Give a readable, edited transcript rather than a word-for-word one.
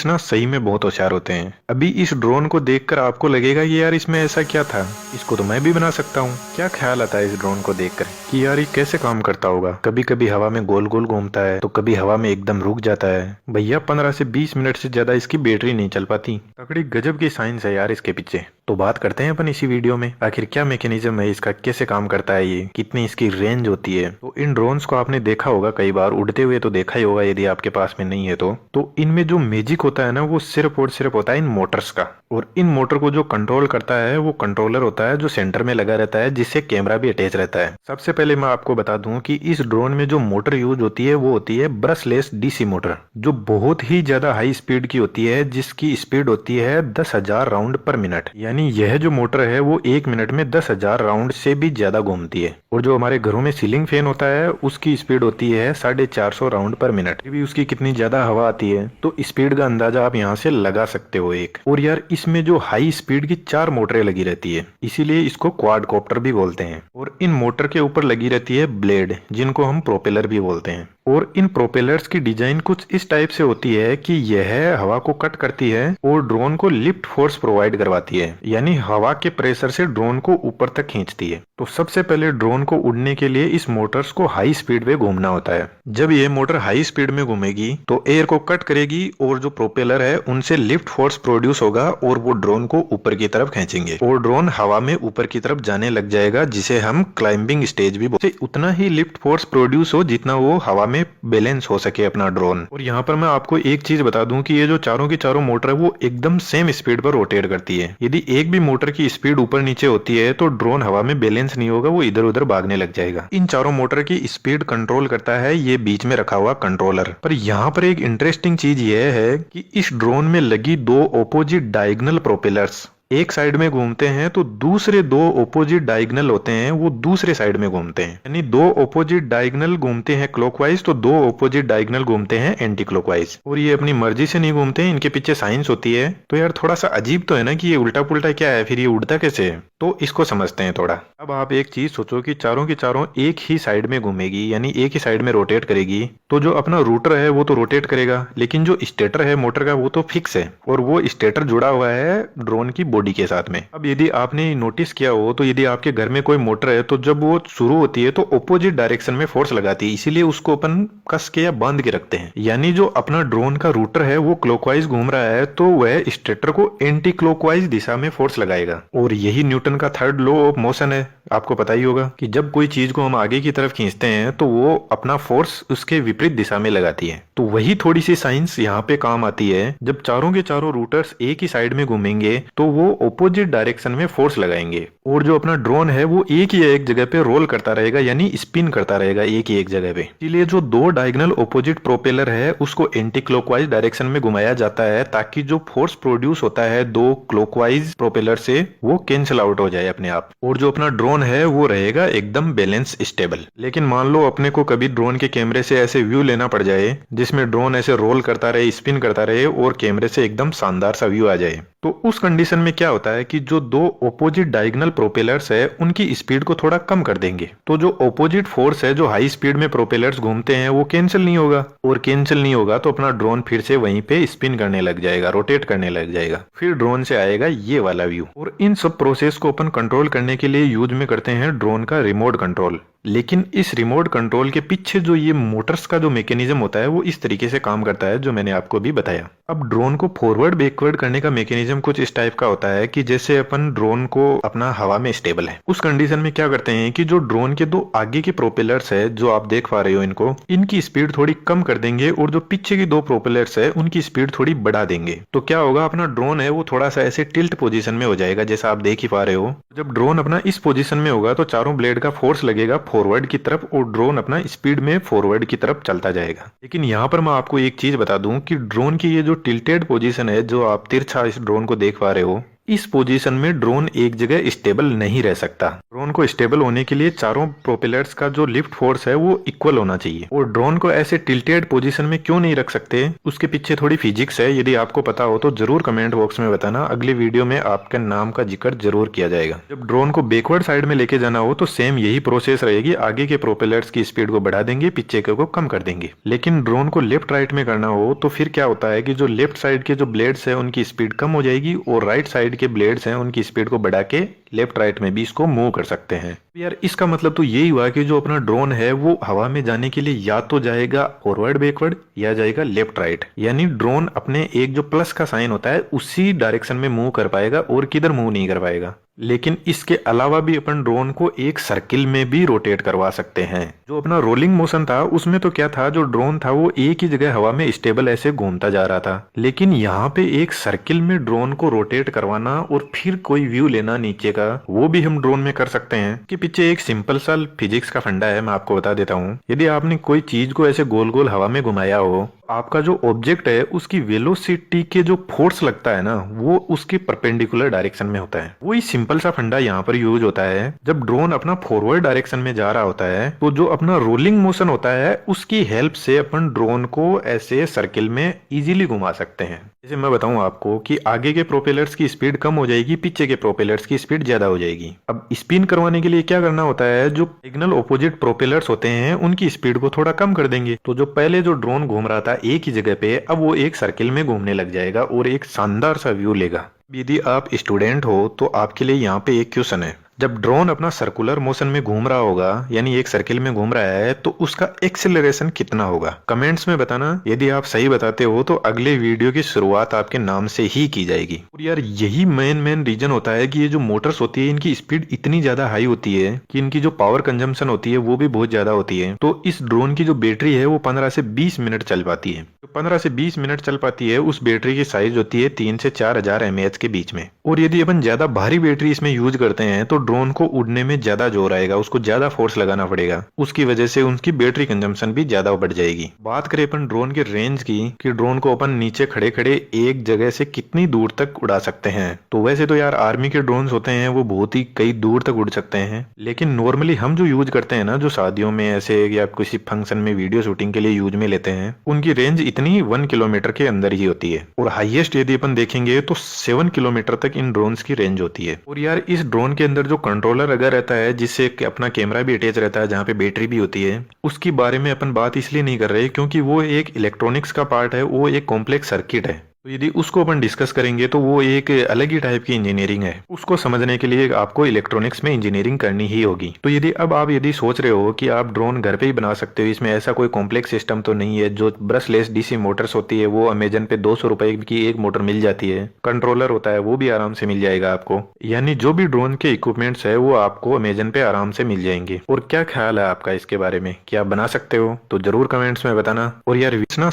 ना सही में बहुत होशियार होते हैं। अभी इस ड्रोन को देखकर आपको लगेगा कि यार इसमें ऐसा क्या था, इसको तो मैं भी बना सकता हूँ। क्या ख्याल आता है इस ड्रोन को देखकर कि यार ये कैसे काम करता होगा। कभी कभी हवा में गोल गोल घूमता है तो कभी हवा में एकदम रुक जाता है। भैया 15 से 20 मिनट से ज्यादा इसकी बैटरी नहीं चल पाती। तगड़ी गजब की साइंस है यार इसके पीछे। तो बात करते हैं अपन इसी वीडियो में, आखिर क्या मैकेनिज्म है इसका, कैसे काम करता है ये, कितनी इसकी रेंज होती है। तो इन ड्रोन्स को आपने देखा होगा कई बार उड़ते हुए, तो देखा ही होगा यदि आपके पास में नहीं है तो इनमें जो मैजिक होता है ना वो सिर्फ और सिर्फ होता है इन मोटर्स का। और इन मोटर को जो कंट्रोल करता है वो कंट्रोलर होता है जो सेंटर में लगा रहता है, जिससे कैमरा भी अटैच रहता है। सबसे पहले मैं आपको बता दूं कि इस ड्रोन में जो मोटर यूज होती है वो होती है ब्रशलेस डीसी मोटर, जो बहुत ही ज्यादा हाई स्पीड की होती है, जिसकी स्पीड होती है 10,000 राउंड पर मिनट। यानी यह जो मोटर है वो 1 मिनट में 10,000 राउंड से भी ज्यादा घूमती है। और जो हमारे घरों में सीलिंग फैन होता है उसकी स्पीड होती है 450 राउंड पर मिनट। भी उसकी कितनी ज्यादा हवा आती है तो स्पीड का अंदाजा आप यहाँ से लगा सकते हो एक। और यार इसमें जो हाई स्पीड की 4 मोटरें लगी रहती है, इसीलिए इसको क्वाडकॉप्टर भी बोलते हैं। और इन मोटर के ऊपर लगी रहती है ब्लेड, जिनको हम प्रोपेलर भी बोलते हैं। और इन प्रोपेलर्स की डिजाइन कुछ इस टाइप से होती है कि यह हवा को कट करती है और ड्रोन को लिफ्ट फोर्स प्रोवाइड करवाती है, यानी हवा के प्रेशर से ड्रोन को ऊपर तक खींचती है। तो सबसे पहले ड्रोन को उड़ने के लिए इस मोटर्स को हाई स्पीड पे घूमना होता है। जब ये मोटर हाई स्पीड में घूमेगी तो एयर को कट करेगी और जो प्रोपेलर है उनसे लिफ्ट फोर्स प्रोड्यूस होगा और वो ड्रोन को ऊपर की तरफ खींचेंगे और ड्रोन हवा में ऊपर की तरफ जाने लग जाएगा, जिसे हम क्लाइंबिंग स्टेज भी बोलते हैं। उतना ही लिफ्ट फोर्स प्रोड्यूस हो जितना वो हवा में बैलेंस हो सके अपना ड्रोन। और यहाँ पर मैं आपको एक चीज बता दूं कि ये जो चारों की चारों मोटर है वो एकदम सेम स्पीड पर रोटेट करती है। यदि एक भी मोटर की स्पीड ऊपर नीचे होती है तो ड्रोन हवा में बैलेंस नहीं होगा, वो इधर उधर भागने लग जाएगा। इन चारों मोटर की स्पीड कंट्रोल करता है ये बीच में रखा हुआ कंट्रोलर। पर यहाँ पर एक इंटरेस्टिंग चीज ये है कि इस ड्रोन में लगी 2 ऑपोजिट डायगोनल प्रोपेलर्स एक साइड में घूमते हैं तो दूसरे 2 ऑपोजिट डायगोनल होते हैं वो दूसरे साइड में घूमते हैं। यानी 2 ऑपोजिट डायगोनल घूमते हैं क्लॉकवाइज तो 2 ऑपोजिट डायगोनल घूमते हैं एंटी क्लॉकवाइज। और ये अपनी मर्जी से नहीं घूमते हैं, इनके पीछे साइंस होती है। तो यार थोड़ा सा अजीब तो है ना कि ये उल्टा पुल्टा क्या है, फिर ये उड़ता कैसे है, तो इसको समझते हैं थोड़ा। अब आप एक चीज सोचो कि चारों की चारों एक ही साइड में घूमेगी, यानी एक ही साइड में रोटेट करेगी, तो जो अपना रूटर है वो तो रोटेट करेगा, लेकिन जो स्टेटर है मोटर का वो तो फिक्स है और वो स्टेटर जुड़ा हुआ है ड्रोन की बॉडी के साथ में। अब यदि आपने नोटिस किया हो तो यदि आपके घर में कोई मोटर है तो जब वो शुरू होती है तो ऑपोजिट डायरेक्शन में फोर्स लगाती है, इसीलिए उसको अपन कस के या बांध के रखते हैं। यानी जो अपना ड्रोन का रूटर है वो क्लॉकवाइज घूम रहा है तो वह स्टेटर को एंटी क्लॉकवाइज दिशा में फोर्स लगाएगा। और यही न्यूटन का 3rd लॉ ऑफ मोशन है। आपको पता ही होगा कि जब कोई चीज को हम आगे की तरफ खींचते हैं तो वो अपना फोर्स उसके विपरीत दिशा में लगाती है। तो वही थोड़ी सी साइंस यहाँ पे काम आती है। जब चारों के चारों रूटर्स एक ही साइड में घूमेंगे तो वो ऑपोजिट डायरेक्शन में फोर्स लगाएंगे और जो अपना ड्रोन है वो एक ही एक जगह पे रोल करता रहेगा, यानी स्पिन करता रहेगा एक ही एक जगह पे। इसलिए जो 2 डायगोनल ऑपोजिट प्रोपेलर है उसको एंटी क्लॉकवाइज डायरेक्शन में घुमाया जाता है, ताकि जो फोर्स प्रोड्यूस होता है 2 क्लॉकवाइज प्रोपेलर से वो कैंसिल आउट हो जाए अपने आप, और जो अपना ड्रोन है वो रहेगा एकदम बैलेंस स्टेबल। लेकिन मान लो अपने को कभी ड्रोन के कैमरे से ऐसे व्यू लेना पड़ जाए जिसमें ड्रोन ऐसे रोल करता रहे, स्पिन करता रहे और कैमरे से एकदम शानदार सा व्यू आ जाए, तो उस कंडीशन में क्या होता है कि जो 2 ऑपोजिट डायगोनल प्रोपेलर्स है उनकी स्पीड को थोड़ा कम कर देंगे। तो जो ऑपोजिट फोर्स है जो हाई स्पीड में प्रोपेलर्स घूमते हैं वो कैंसिल नहीं होगा, और कैंसिल नहीं होगा तो अपना ड्रोन फिर से वहीं पे स्पिन करने लग जाएगा, रोटेट करने लग जाएगा, फिर ड्रोन से आएगा ये वाला व्यू। और इन सब प्रोसेस को अपन कंट्रोल करने के लिए यूज में करते हैं ड्रोन का रिमोट कंट्रोल। लेकिन इस रिमोट कंट्रोल के पीछे जो ये मोटर्स का जो मैकेनिज्म होता है वो इस तरीके से काम करता है जो मैंने आपको भी बताया। अब ड्रोन को फॉरवर्ड बैकवर्ड करने का मैकेनिज्म कुछ इस टाइप का होता है कि जैसे अपन ड्रोन को अपना हवा में स्टेबल है, उस कंडीशन में क्या करते हैं कि जो ड्रोन के 2 आगे के प्रोपेलर्स है जो आप देख पा रहे हो इनको, इनकी स्पीड थोड़ी कम कर देंगे और जो पीछे की 2 प्रोपेलर्स है उनकी स्पीड थोड़ी बढ़ा देंगे। तो क्या होगा, अपना ड्रोन है वो थोड़ा सा ऐसे टिल्ट पोजीशन में हो जाएगा, जैसा आप देख ही पा रहे हो। जब ड्रोन अपना इस पोजीशन में होगा तो चारों ब्लेड का फोर्स लगेगा फॉरवर्ड की तरफ और ड्रोन अपना स्पीड में फॉरवर्ड की तरफ चलता जाएगा। लेकिन यहाँ पर मैं आपको एक चीज बता दूं कि ड्रोन की ये जो टिल्टेड पोजीशन है, जो आप तिरछा इस ड्रोन को देख पा रहे हो, इस पोजीशन में ड्रोन एक जगह स्टेबल नहीं रह सकता। ड्रोन को स्टेबल होने के लिए चारों प्रोपेलर्स का जो लिफ्ट फोर्स है वो इक्वल होना चाहिए। और ड्रोन को ऐसे टिल्टेड पोजीशन में क्यों नहीं रख सकते, उसके पीछे थोड़ी फिजिक्स है। यदि आपको पता हो तो जरूर कमेंट बॉक्स में बताना, अगली वीडियो में आपके नाम का जिक्र जरूर किया जाएगा। जब ड्रोन को बैकवर्ड साइड में लेके जाना हो तो सेम यही प्रोसेस रहेगी। आगे के प्रोपेलर्स की स्पीड को बढ़ा देंगे, पीछे के को कम कर देंगे। लेकिन ड्रोन को लेफ्ट राइट में करना हो तो फिर क्या होता है कि जो लेफ्ट साइड के जो ब्लेड्स है उनकी स्पीड कम हो जाएगी और राइट साइड के ब्लेड्स हैं उनकी स्पीड को बढ़ा के लेफ्ट राइट में भी इसको मूव कर सकते हैं। यार इसका मतलब तो यही हुआ कि जो अपना ड्रोन है वो हवा में जाने के लिए या तो जाएगा फॉरवर्ड बैकवर्ड या जाएगा लेफ्ट राइट। यानी ड्रोन अपने एक जो प्लस का साइन होता है उसी डायरेक्शन में मूव कर पाएगा और किधर मूव नहीं कर पाएगा। लेकिन इसके अलावा भी अपन ड्रोन को एक सर्किल में भी रोटेट करवा सकते हैं। जो अपना रोलिंग मोशन था उसमें तो क्या था, जो ड्रोन था वो एक ही जगह हवा में स्टेबल ऐसे घूमता जा रहा था। लेकिन यहाँ पे एक सर्किल में ड्रोन को रोटेट करवाना और फिर कोई व्यू लेना नीचे का, वो भी हम ड्रोन में कर सकते हैं। कि पीछे एक सिंपल सा फिजिक्स का फंडा है, मैं आपको बता देता हूँ। यदि आपने कोई चीज को ऐसे गोल गोल हवा में घुमाया हो, आपका जो ऑब्जेक्ट है उसकी वेलोसिटी के जो फोर्स लगता है ना वो उसके परपेंडिकुलर डायरेक्शन में होता है। वही सिंपल सा फंडा यहाँ पर यूज होता है। जब ड्रोन अपना फॉरवर्ड डायरेक्शन में जा रहा होता है तो जो अपना रोलिंग मोशन होता है उसकी हेल्प से अपन ड्रोन को ऐसे सर्किल में इजीली घुमा सकते हैं। जैसे मैं बताऊं आपको कि आगे के प्रोपेलर्स की स्पीड कम हो जाएगी, पीछे के प्रोपेलर्स की स्पीड ज्यादा हो जाएगी। अब स्पिन करवाने के लिए क्या करना होता है, जो सिग्नल ऑपोजिट प्रोपेलर्स होते हैं उनकी स्पीड को थोड़ा कम कर देंगे। तो जो पहले जो ड्रोन घूम रहा था एक ही जगह पे, अब वो एक सर्किल में घूमने लग जाएगा और एक शानदार सा व्यू लेगा। यदि आप स्टूडेंट हो तो आपके लिए यहाँ पे एक क्वेश्चन है। जब ड्रोन अपना सर्कुलर मोशन में घूम रहा होगा, यानी एक सर्किल में घूम रहा है, तो उसका एक्सेलरेशन कितना होगा? कमेंट्स में बताना। यदि आप सही बताते हो तो अगले वीडियो की शुरुआत आपके नाम से ही की जाएगी। और यार यही मेन रीजन होता है कि ये जो मोटर्स होती है इनकी स्पीड इतनी ज्यादा हाई होती है कि इनकी जो पावर कंजम्पशन होती है वो भी बहुत ज्यादा होती है। तो इस ड्रोन की जो बैटरी है वो 15 से 20 मिनट चल पाती है। तो 15 से 20 मिनट चल पाती है, उस बैटरी की साइज होती है 3 से 4000 mAh के बीच में। और यदि अपन ज्यादा भारी बैटरी इसमें यूज करते हैं तो ड्रोन को उड़ने में ज्यादा जोर आएगा, उसको ज्यादा फोर्स लगाना पड़ेगा। उसकी वजह से उनकी बैटरी कंजम्पशन भी ज्यादा बढ़ जाएगी। बात करें अपन ड्रोन के रेंज की, कि ड्रोन को अपन नीचे खड़े खड़े एक जगह से कितनी दूर तक उड़ा सकते हैं, तो वैसे तो यार आर्मी के ड्रोन्स होते हैं वो बहुत ही कई दूर तक उड़ सकते हैं। लेकिन नॉर्मली हम जो यूज करते हैं ना, जो शादियों में ऐसे या किसी फंक्शन में वीडियो शूटिंग के लिए यूज में लेते हैं, उनकी रेंज इतनी 1 किलोमीटर के अंदर ही होती है। और हाईएस्ट यदि अपन देखेंगे तो 7 किलोमीटर तक इन ड्रोन्स की रेंज होती है। और यार इस ड्रोन के अंदर जो कंट्रोलर अगर रहता है, जिससे अपना कैमरा भी अटैच रहता है, जहाँ पे बैटरी भी होती है, उसकी बारे में अपन बात इसलिए नहीं कर रहे क्योंकि वो एक इलेक्ट्रॉनिक्स का पार्ट है, वो एक कॉम्प्लेक्स सर्किट है। तो यदि उसको अपन डिस्कस करेंगे तो वो एक अलग ही टाइप की इंजीनियरिंग है। उसको समझने के लिए आपको इलेक्ट्रॉनिक्स में इंजीनियरिंग करनी ही होगी। तो यदि अब आप यदि सोच रहे हो कि आप ड्रोन घर पे ही बना सकते हो, इसमें ऐसा कोई कॉम्प्लेक्स सिस्टम तो नहीं है। जो ब्रशलेस डीसी मोटर्स होती है वो अमेजन पे 200 रुपए की एक मोटर मिल जाती है। कंट्रोलर होता है वो भी आराम से मिल जाएगा आपको। यानी जो भी ड्रोन के इक्विपमेंट्स है वो आपको अमेजन पे आराम से मिल जाएंगे। और क्या ख्याल है आपका इसके बारे में, क्या आप बना सकते हो? तो जरूर कमेंट्स में बताना। और यार इतना